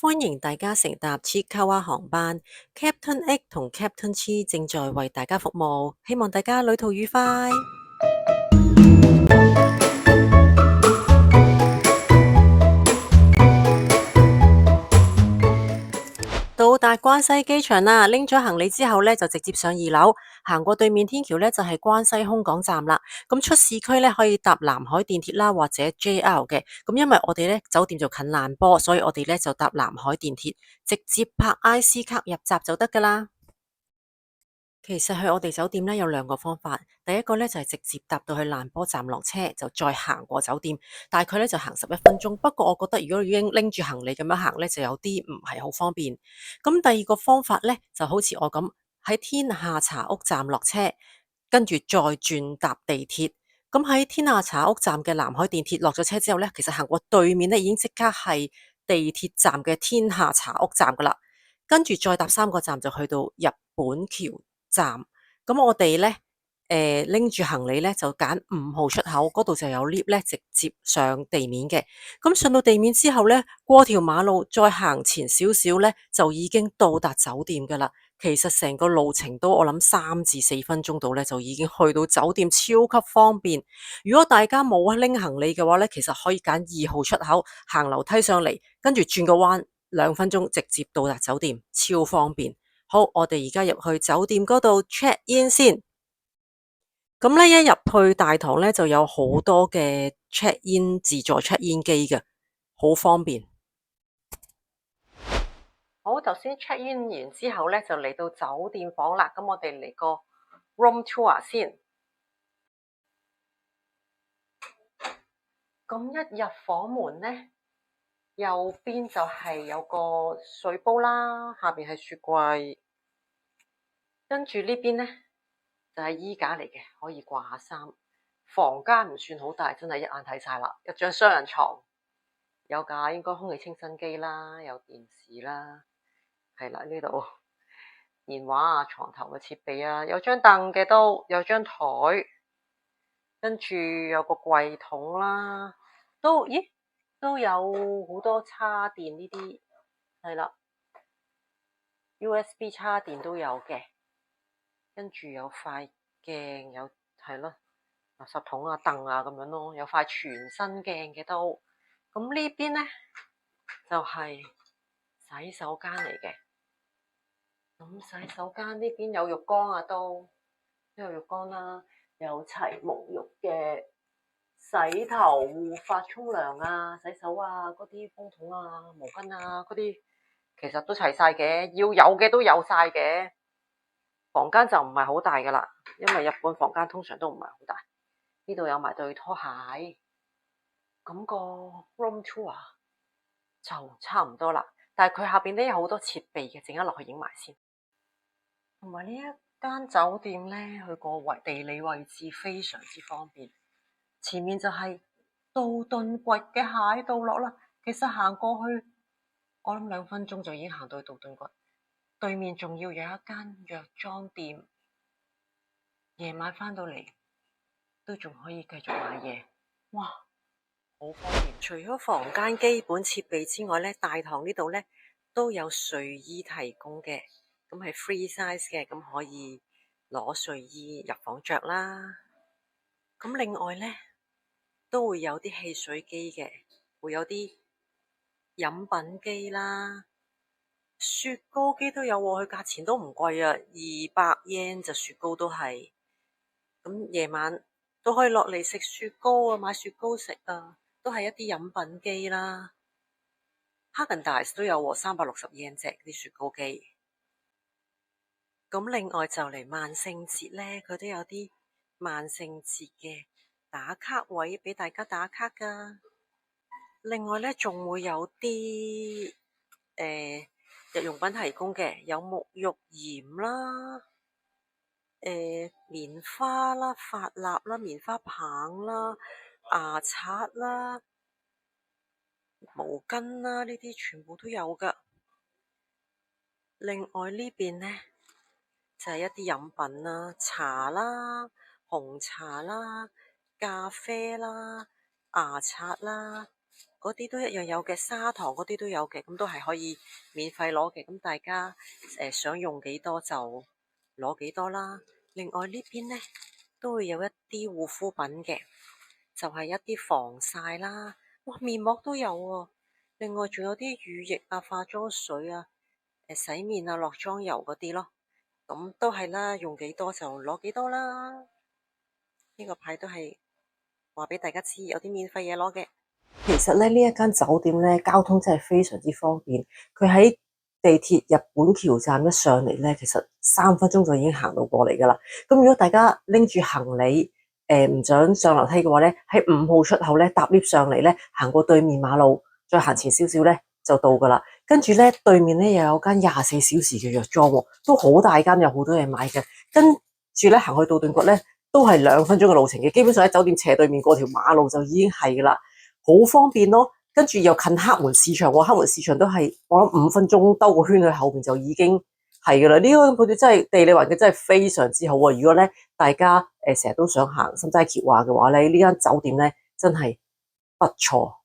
歡迎大家乘搭 Chiikawa 航班，Captain X 同 Captain Chi 正在為大家服務，希望大家旅途愉快。到達關西機場啦，拎咗行李之後呢，就直接上2樓，行過對面天橋呢，就係關西空港站啦。咁出市區呢，可以搭南海電鐵啦，或者 JR 嘅。咁因為我哋呢酒店就近蘭波，所以我哋呢就搭南海電鐵，直接拍 IC 卡入閘就得噶啦。其實去我哋酒店咧有2個方法，第一個咧就係直接搭到去蘭波站落車，就再行過酒店，大概咧就行11分鐘。不過我覺得如果已經拎住行李咁樣行咧，就有啲唔係好方便。咁第二個方法咧就好似我咁喺天下茶屋站落車，跟住再轉搭地鐵。咁喺天下茶屋站嘅南海電鐵落咗車之後咧，其實行過對面咧已經即刻係地鐵站嘅天下茶屋站噶啦。跟住再搭3個站就去到日本橋站。咁我哋呢，拎住行李呢，就揀5號出口，嗰度就有 lift 呢，直接上地面嘅。咁上到地面之後呢，過條馬路再行前少少呢，就已經到達酒店噶啦。其實成個路程都我諗3至4分鐘到呢，就已經去到酒店，超級方便。如果大家冇拎行李嘅話呢，其實可以揀2號出口，行樓梯上嚟，跟住轉個彎，2分鐘直接到達酒店，超方便。好，我哋而家入去酒店嗰度 check in 先。咁咧一入去大堂咧就有好多嘅 check in 自助 check in 機嘅，好方便。好，頭先 check in 完之後咧就嚟到酒店房啦。咁我哋嚟個 room tour 先。咁一入房門咧，右邊就係有個水煲啦，下邊係雪櫃。跟住呢邊咧就係衣架嚟嘅，可以掛下衫。房間唔算好大，真係一眼睇晒啦。一張雙人床，有架應該空氣清新機啦，有電視啦，係啦，呢度電話啊、床頭嘅設備啊，有張凳嘅，都有張台，跟住有個櫃桶啦，都有好多叉電呢啲，係啦，USB 叉電都有嘅，跟住有塊鏡，有係咯。垃圾桶啊、凳啊咁樣咯，有塊全身鏡嘅都。咁呢邊咧就係洗手間嚟嘅。咁洗手間呢邊有浴缸啊，都有浴缸啦，有齊沐浴嘅洗頭、護髮、沖涼啊、洗手啊嗰啲風筒啊、毛巾啊嗰啲，其實都齊晒嘅，要有嘅都有晒嘅。房間就唔係好大噶啦，因為日本房間通常都唔係好大。呢度有埋對拖鞋，咁個 room tour 就差唔多啦。但係佢下邊咧有好多設備嘅，陣間落去影埋先。同埋呢一間酒店咧，佢個地理位置非常之方便。前面就係道頓堀嘅蟹道落啦。其實行過去，我諗2分鐘就已經行到去道頓堀。對面仲要有一間藥妝店，夜晚翻到嚟都仲可以繼續買嘢。哇，好方便！除咗房間基本設備之外咧，大堂呢度咧都有睡衣提供嘅，咁係 free size 嘅，咁可以攞睡衣入房着啦。咁另外咧都會有啲汽水機嘅，會有啲飲品機啦，雪糕機都有喎，佢價錢都唔貴啊，200 yen 就雪糕都係。咁夜晚都可以落嚟食雪糕啊，買雪糕食啊。都係一啲飲品機啦，哈根達斯都有喎，360 yen 隻啲雪糕機。咁另外就嚟萬聖節咧，佢都有啲萬聖節嘅打卡位俾大家打卡噶。另外咧仲會有啲日用品提供嘅，有沐浴鹽啦、棉花啦、髮蠟啦、棉花棒啦、牙刷啦、毛巾啦，呢啲全部都有噶。另外呢邊呢，就係一啲飲品啦，茶啦、紅茶啦、咖啡啦、牙刷啦、嗰啲都一樣有嘅，砂糖嗰啲都有嘅，咁都係可以免費攞嘅。咁大家想用幾多就攞幾多啦。另外呢邊呢，都會有一啲護膚品嘅，就係一啲防曬啦。哇，面膜都有喎。另外仲有啲乳液啊、化妝水啊、洗面啊、落妝油嗰啲咯。咁都係啦，用幾多就攞幾多啦。呢個牌都係話俾大家知，有啲免費嘢攞嘅。其實咧，呢一間酒店咧，交通真係非常之方便。佢喺地鐵日本橋站一上嚟咧，其實3分鐘就已經行到過嚟噶啦。咁如果大家拎住行李，唔想上樓梯嘅話咧，喺5號出口咧搭 lift 上嚟咧，行過對面馬路，再行前少少咧就到噶啦。跟住咧對面咧又有間24小時嘅藥妝，都好大間，有好多嘢買嘅。跟住咧行去道頓堀咧，都係2分鐘嘅路程嘅，基本上喺酒店斜對面過條馬路就已經係噶啦。好方便咯，跟住又近黑門市場喎，黑門市場都係我諗5分鐘兜個圈去後面就已經係噶啦。呢個佢哋真係地理環境真係非常之好啊！如果咧大家成日都想行心齋橋話嘅話咧，呢間酒店咧真係不錯。